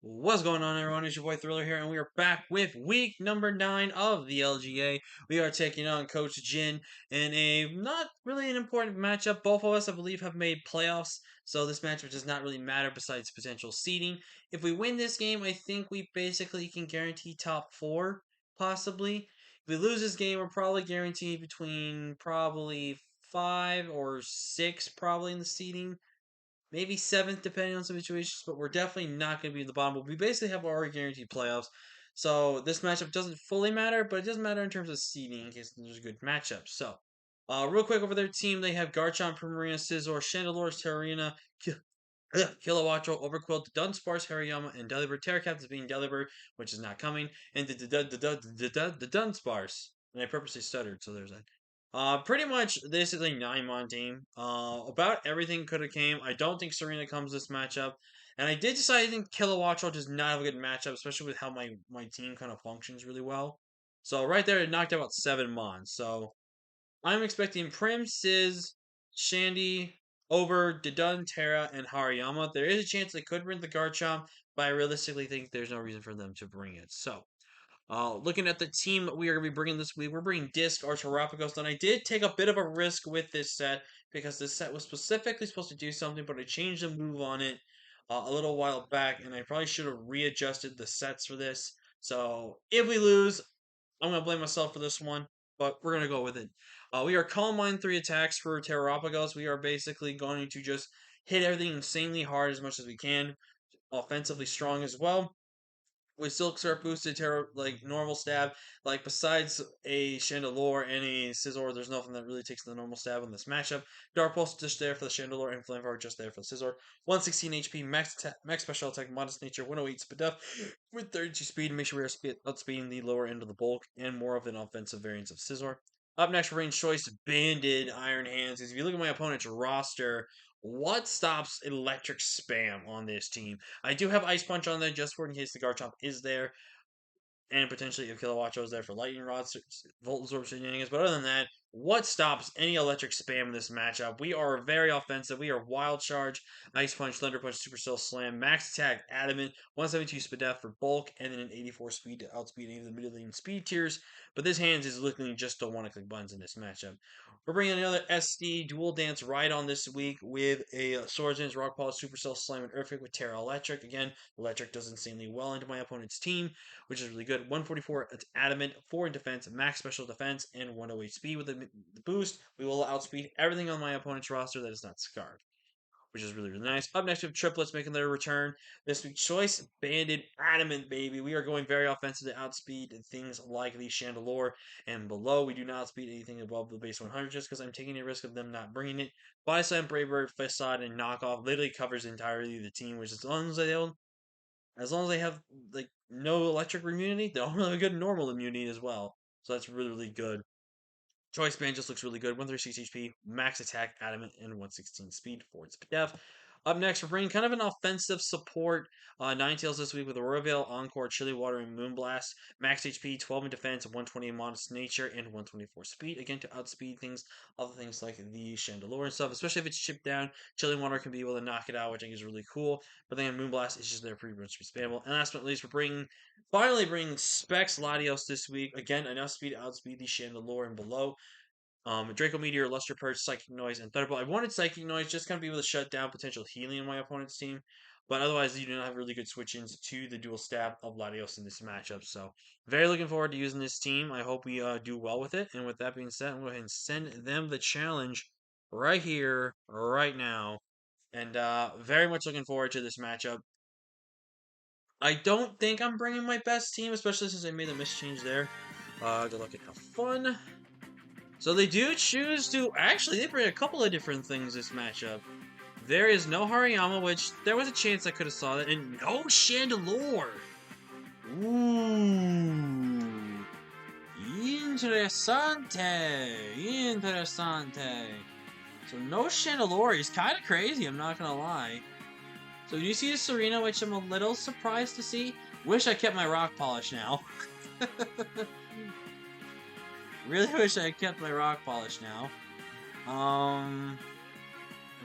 What's going on, everyone? It's your boy Thriller here, and we are back with week number 9 of the LGA. We are taking on Coach Jin in a not really an important matchup. Both of us, I believe, have made playoffs, so this matchup does not really matter besides potential seeding. If we win this game, I think we basically can guarantee top 4, possibly. If we lose this game, we're probably guaranteed between probably 5 or 6, probably in the seeding, maybe seventh depending on some situations, but we're definitely not going to be in the bottom. But we basically have already guaranteed playoffs. So this matchup doesn't fully matter, but it does matter in terms of seeding in case there's a good matchup. So, real quick over their team, they have Garchomp, Primarina, Scizor, Chandelure, Terrarina, Kilowattrel, Overqwil, Dunsparce, Hariyama, and Delibird. Terracapt is being Delibird, which is not coming, and the Dunsparce. And I purposely stuttered, so there's that. Pretty much this is a 9-mon team. About everything could have came. I don't think Serena comes this matchup, and I did decide I think Kilowattrel does not have a good matchup, especially with how my team kind of functions really well. So right there, it knocked out about 7 mons. So I'm expecting Prim, Sizz, Shandy over Didun, Terra, and Hariyama. There is a chance they could bring the Garchomp, but I realistically think there's no reason for them to bring it. So, looking at the team that we are going to be bringing this week, we're bringing Disc, Archerapagos, and I did take a bit of a risk with this set because this set was specifically supposed to do something, but I changed the move on it a little while back, and I probably should have readjusted the sets for this. So, if we lose, I'm going to blame myself for this one, but we're going to go with it. We are Calm Mind 3 attacks for Terrapagos. We are basically going to just hit everything insanely hard as much as we can, offensively strong as well. With Silk Surf boosted terror like normal stab, like besides a Chandelure and a Scizor, there's nothing that really takes the normal stab in this matchup. Dark Pulse just there for the Chandelure and Flame just there for the Scizor. 116 HP, max special attack, modest nature, 108 speed up with 32 speed. Make sure we are outspeeding the lower end of the bulk and more of an offensive variance of Scizor. Up next, range choice, Banded Iron Hands. If you look at my opponent's roster, what stops electric spam on this team? I do have Ice Punch on there just for in case the Garchomp is there, and potentially if Kilowattrel is there for Lightning Rod, Volt Absorb shenanigans. But other than that, what stops any electric spam in this matchup? We are very offensive. We are Wild Charge, Ice Punch, Thunder Punch, Super Cell Slam, Max Attack, Adamant, 172 Speed Def for bulk, and then an 84 speed to outspeed any of the middle lane speed tiers. But this hands is looking just don't want to click buttons in this matchup. We're bringing another SD Dual Dance right on this week with a Swords Dance, Rock Polish, Supercell, Slam, and Earthquake with Terra Electric. Again, Electric does insanely well into my opponent's team, which is really good. 144, it's Adamant, 4 in defense, max special defense, and 108 speed with the boost. We will outspeed everything on my opponent's roster that is not scarred, which is really, really nice. Up next, we have triplets making their return. This week's choice, Banded Adamant, baby. We are going very offensive to outspeed things like the Chandelure and below. We do not outspeed anything above the base 100 just because I'm taking a risk of them not bringing it. Body Slam, Brave Bird, Facade, and Knockoff literally covers entirely the team, which as long as they have like no electric immunity, they all have a good normal immunity as well. So that's really, really good. Choice Band just looks really good. 136 HP, max attack, adamant, and 116 speed for its def. Up next, we're bringing kind of an offensive support. Ninetales this week with Aurora Encore, Chili Water, and Moonblast. Max HP, 12 in defense, 120 in modest nature, and 124 speed. Again, to outspeed other things like the Chandelure and stuff, especially if it's chipped down. Chili Water can be able to knock it out, which I think is really cool. But then Moonblast is just there pretty much to be spammable. And last but not least, finally bringing Specs Latios this week. Again, enough speed to outspeed the Chandelure and below. Draco Meteor, Luster Purge, Psychic Noise, and Thunderbolt. I wanted Psychic Noise just kind of be able to shut down potential healing in my opponent's team, but otherwise you do not have really good switch-ins to the dual stab of Latios in this matchup. So very looking forward to using this team. I hope we do well with it. And with that being said, I'm going to go ahead and send them the challenge right here, right now, and very much looking forward to this matchup. I don't think I'm bringing my best team, especially since I made a mischange there. Good luck and have fun. So they do choose to... Actually, they bring a couple of different things this matchup. There is no Hariyama, which there was a chance I could have saw that, and no Chandelure. Ooh. Interessante. Interessante. So no Chandelure is kind of crazy, I'm not going to lie. So you see the Serena, which I'm a little surprised to see. Wish I kept my rock polish now. Really wish I kept my rock polish now.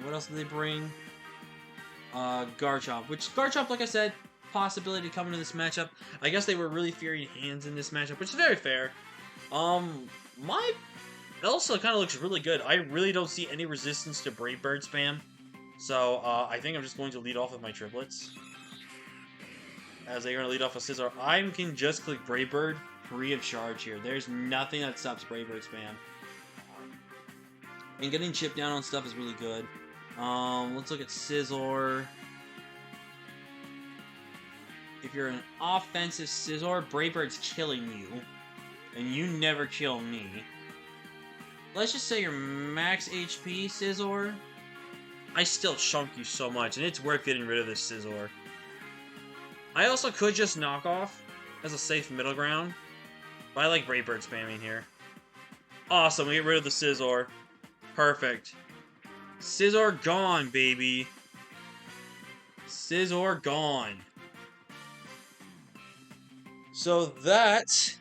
What else do they bring? Garchomp. Which, Garchomp, like I said, possibility to come into this matchup. I guess they were really fearing hands in this matchup, which is very fair. My Elsa kind of looks really good. I really don't see any resistance to Brave Bird spam. So, I think I'm just going to lead off with my triplets. As they're going to lead off with Scizor. I can just click Brave Bird free of charge here. There's nothing that stops Brave Bird spam. And getting chipped down on stuff is really good. Let's look at Scizor. If you're an offensive Scizor, Brave Bird's killing you. And you never kill me. Let's just say you're max HP, Scizor. I still chunk you so much, and it's worth getting rid of this Scizor. I also could just knock off as a safe middle ground. But I like Brave Bird spamming here. Awesome, we get rid of the Scizor. Perfect. Scizor gone, baby. Scizor gone. So that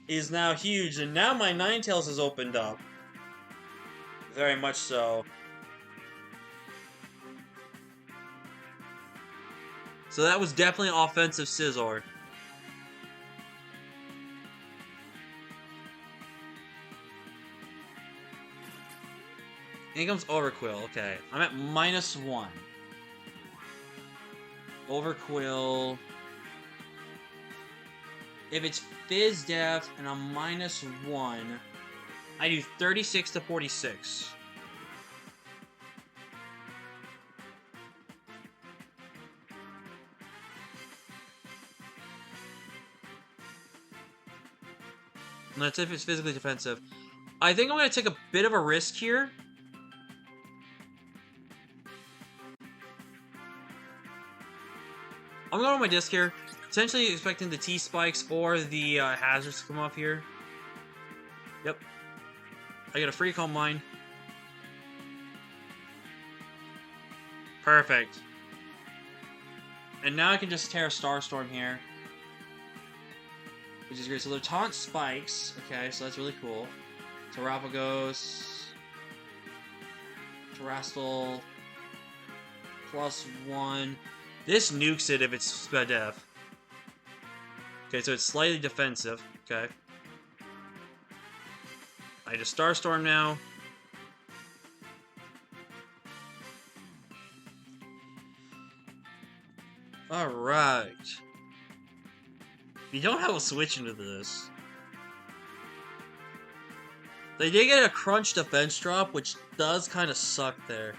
is now huge, and now my Ninetales has opened up. Very much so. So that was definitely an offensive Scizor. In comes Overquill. Okay, I'm at -1. Overquill. If it's Fizz Def and I'm -1, I do 36 to 46. And that's if it's physically defensive. I think I'm going to take a bit of a risk here. I'm going on my disc here. Potentially expecting the T-Spikes or the Hazards to come off here. Yep. I get a free Calm Mind. Perfect. And now I can just tear a Starstorm here. Which is great. So they're Taunt Spikes. Okay, so that's really cool. Terapagos. Terastal. +1. This nukes it if it's sped def. Okay, so it's slightly defensive. Okay. I just Starstorm now. Alright. You don't have a switch into this. They did get a crunch defense drop, which does kind of suck there.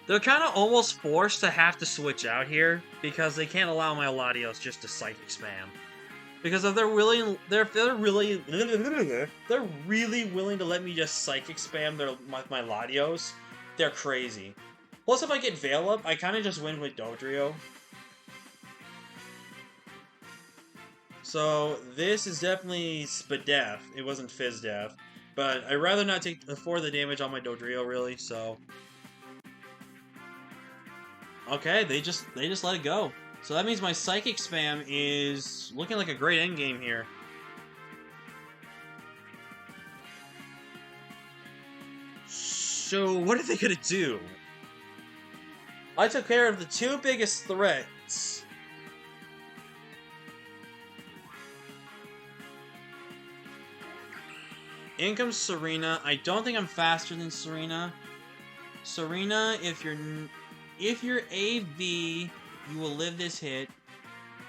They're kind of almost forced to have to switch out here because they can't allow my Latios just to Psychic Spam. Because if they're really willing to let me just Psychic Spam my Latios, they're crazy. Plus, if I get Veil up, I kind of just win with DODRIO. So this is definitely Spadef. It wasn't Fizdef, but I'd rather not take the damage on my DODRIO really. So. Okay, they just let it go. So that means my Psychic Spam is looking like a great endgame here. So what are they gonna do? I took care of the two biggest threats. In comes Serena. I don't think I'm faster than Serena. Serena, if you're AV, you will live this hit.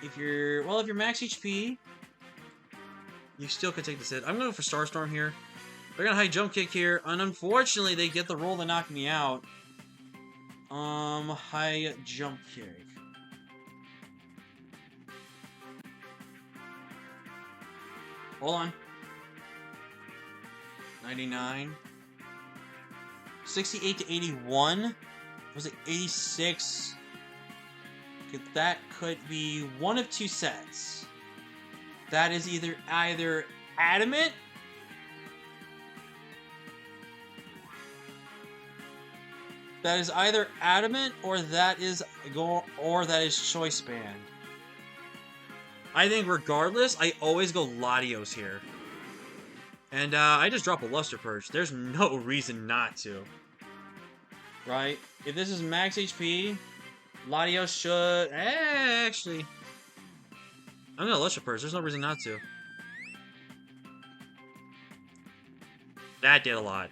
If you're max HP, you still could take this hit. I'm going for Starstorm here. They're going to high jump kick here, and unfortunately, they get the roll to knock me out. High jump kick. Hold on. 99. 68 to 81. Was it 86? That could be one of two sets. That is either Adamant or that is Choice Band. I think regardless, I always go Latios here. And I just drop a Luster Purge. There's no reason not to. Right? If this is max HP, Latios should... actually... I'm gonna Luster Purge. There's no reason not to. That did a lot.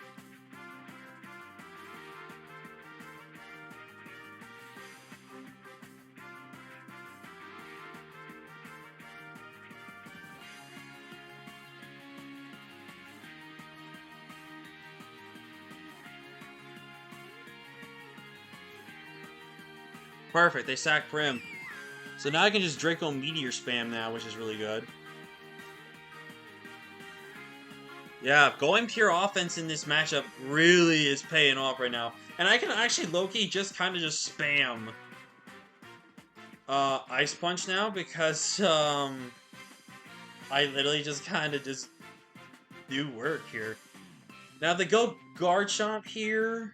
Perfect, they sack Prim. So now I can just Draco Meteor spam now, which is really good. Yeah, going pure offense in this matchup really is paying off right now. And I can actually low-key just kind of just spam Ice Punch now because I literally just kind of just do work here. Now if they go Garchomp here...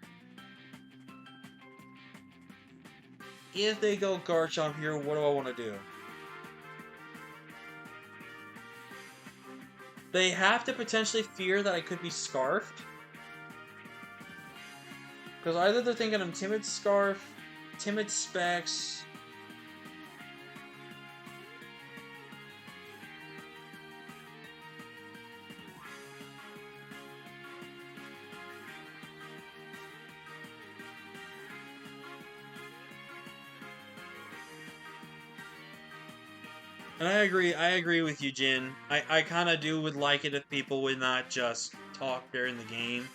If they go Garchomp here, what do I want to do? They have to potentially fear that I could be Scarfed. Because either they're thinking I'm Timid Scarf, Timid Specs... And I agree with you, Jin. I kind of would like it if people would not just talk during the game.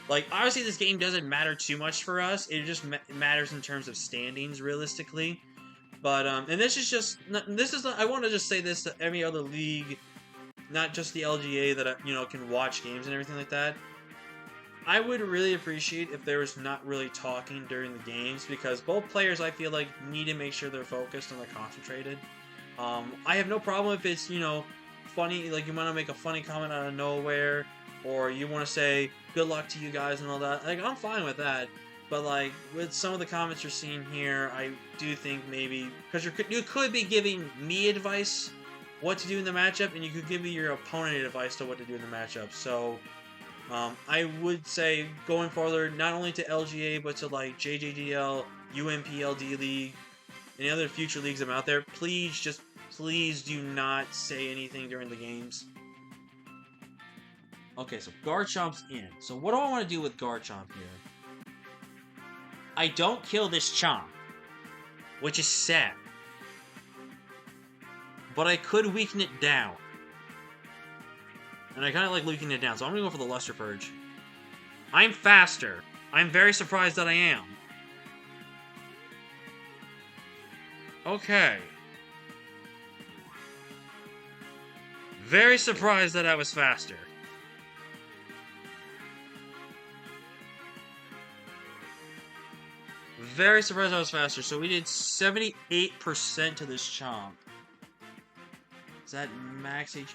Like, obviously this game doesn't matter too much for us. It just matters in terms of standings, realistically. But, and this is just, I want to just say this to every other league, not just the LGA that, you know, can watch games and everything like that. I would really appreciate if there was not really talking during the games, because both players, I feel like, need to make sure they're focused and they're concentrated. I have no problem if it's, you know, funny, like you want to make a funny comment out of nowhere, or you want to say good luck to you guys and all that. Like, I'm fine with that. But, like, with some of the comments you're seeing here, I do think maybe, because you could be giving me advice what to do in the matchup, and you could give me your opponent advice to what to do in the matchup. So, I would say going forward, not only to LGA, but to, like, JJDL, UMPLD League, any other future leagues I'm out there, please do not say anything during the games. Okay, so Garchomp's in. So what do I want to do with Garchomp here? I don't kill this Chomp, which is sad. But I could weaken it down. And I kind of like weakening it down, so I'm going to go for the Luster Purge. I'm faster. I'm very surprised that I am. Okay. Very surprised that I was faster. Very surprised I was faster. So we did 78% to this Chomp. Is that max HP?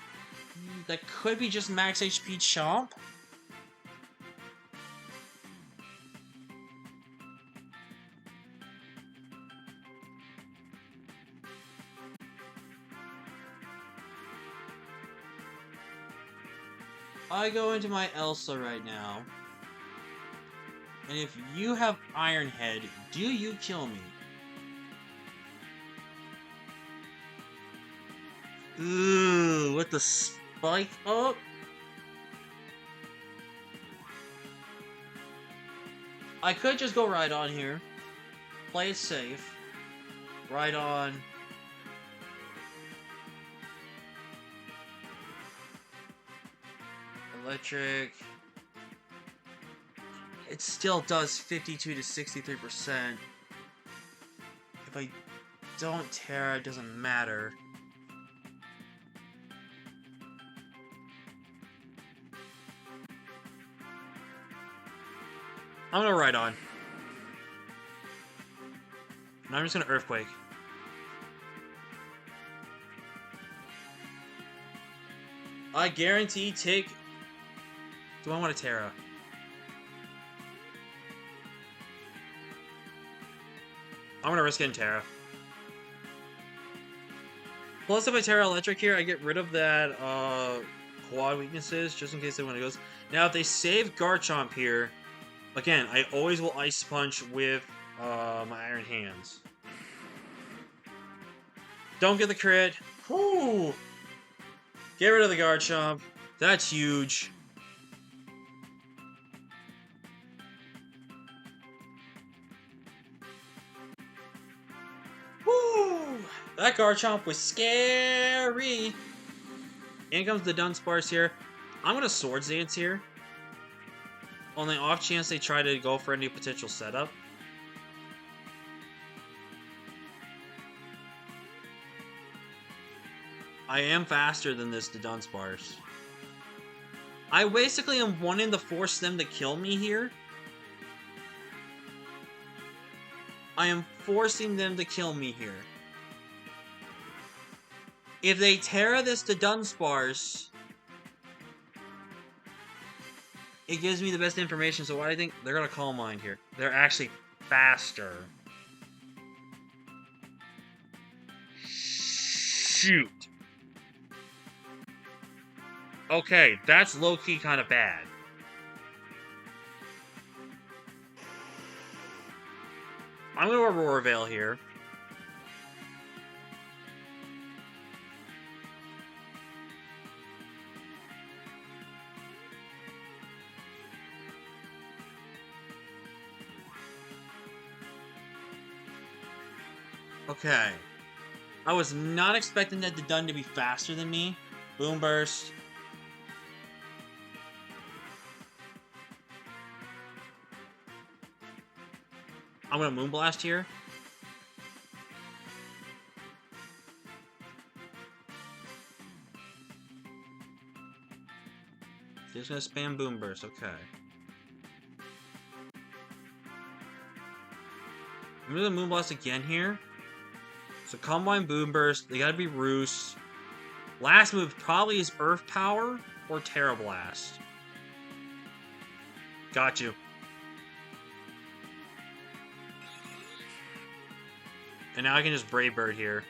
That could be just max HP Chomp. I go into my Elsa right now. And if you have Iron Head, do you kill me? Ooh, with the spike up? I could just go right on here. Play it safe. Right on. Electric. It still does 52 to 63%. If I don't Terra, it doesn't matter. I'm gonna Ride On. And I'm just gonna Earthquake. I guarantee take... Do I want a Terra? I'm gonna risk getting Terra. Plus, if I Terra Electric here, I get rid of that quad weaknesses, just in case they want to go. Now, if they save Garchomp here, again, I always will Ice Punch with my Iron Hands. Don't get the crit. Whoo! Get rid of the Garchomp. That's huge. Woo! That Garchomp was scary. In comes the Dunsparce here. I'm going to Swords Dance here. On the off chance they try to go for any potential setup. I am faster than this Dunsparce. I basically am wanting to force them to kill me here. I am forcing them to kill me here. If they Terra this to Dunsparce, it gives me the best information, so what I think they're gonna Calm Mind here. They're actually faster. Shoot. Okay, that's low-key kind of bad. I'm gonna Aurora Veil here. Okay. I was not expecting that Dun to be faster than me. Boom Burst. I'm gonna Moonblast here. Just gonna spam Boom Burst, okay. I'm gonna Moonblast again here. So Combine Boom Burst, they gotta be Roost. Last move probably is Earth Power or Terra Blast. Got you. And now I can just Brave Bird here.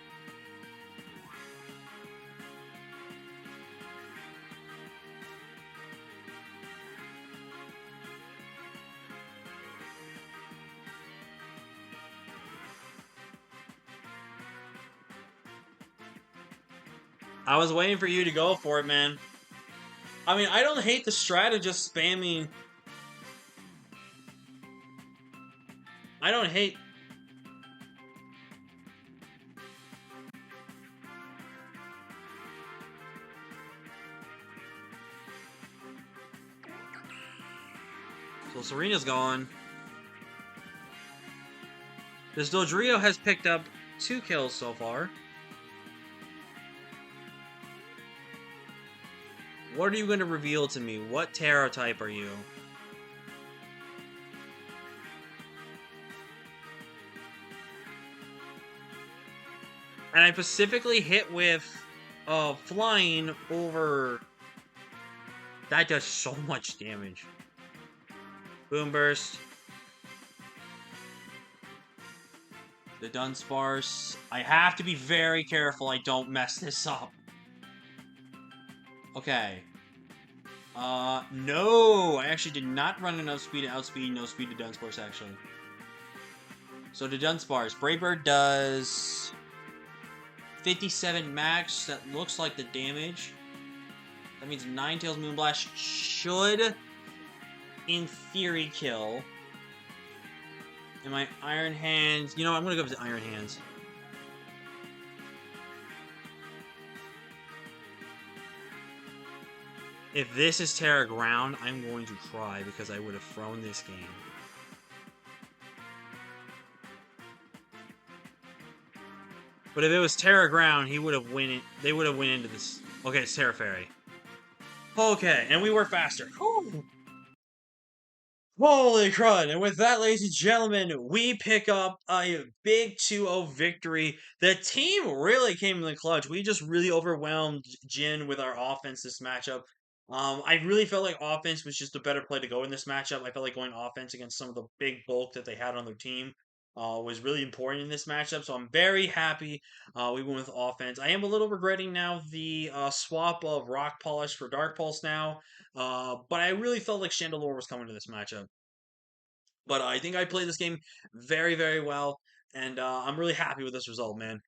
I was waiting for you to go for it, man. I mean, I don't hate the strat of just spamming. I don't hate... So Serena's gone. This DODRIO has picked up 2 kills so far. What are you going to reveal to me? What Terra type are you? And I specifically hit with flying over... That does so much damage. Boom Burst. The Dunsparce. I have to be very careful I don't mess this up. Okay. No! I actually did not run enough speed to outspeed, no speed to Dunsparce, actually. So the Dunsparce. Brave Bird does... 57 max. That looks like the damage. That means Ninetales Moonblast should, in theory, kill. And my Iron Hands... You know, I'm gonna go with the Iron Hands. If this is Terra Ground, I'm going to cry because I would have thrown this game. But if it was Terra Ground, he would have win it. They would have went into this. Okay, it's Terra Fairy. Okay, and we were faster. Whew. Holy crud! And with that, ladies and gentlemen, we pick up a big 2-0 victory. The team really came in the clutch. We just really overwhelmed Jin with our offense this matchup. I really felt like offense was just a better play to go in this matchup. I felt like going offense against some of the big bulk that they had on their team. was really important in this matchup. So I'm very happy we went with offense. I am a little regretting now the swap of Rock Polish for Dark Pulse now, but I really felt like Chandelure was coming to this matchup. But I think I played this game very, very well, and I'm really happy with this result, man.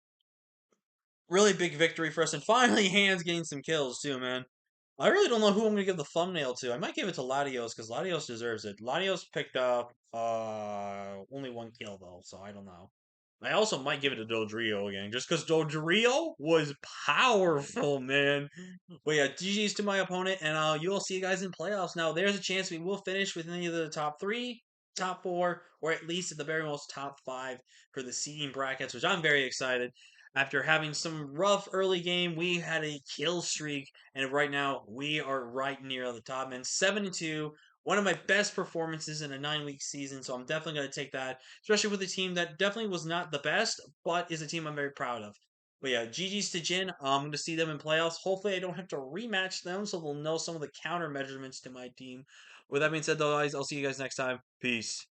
Really big victory for us, and finally, Hands getting some kills too, man. I really don't know who I'm gonna give the thumbnail to. I might give it to Latios because Latios deserves it. Latios picked up only one kill though, so I don't know. I also might give it to DODRIO again, just because DODRIO was powerful, man. But yeah, GG's to my opponent, and you will see you guys in playoffs. Now, there's a chance we will finish within either the top three, top four, or at least at the very most top five for the seeding brackets, which I'm very excited. After having some rough early game, we had a kill streak, and right now we are right near the top, man. 7-2, one of my best performances in a 9-week season, so I'm definitely going to take that, especially with a team that definitely was not the best, but is a team I'm very proud of. But yeah, GG's to Jin. I'm going to see them in playoffs. Hopefully, I don't have to rematch them, so they'll know some of the counter measurements to my team. With that being said, though, guys, I'll see you guys next time. Peace.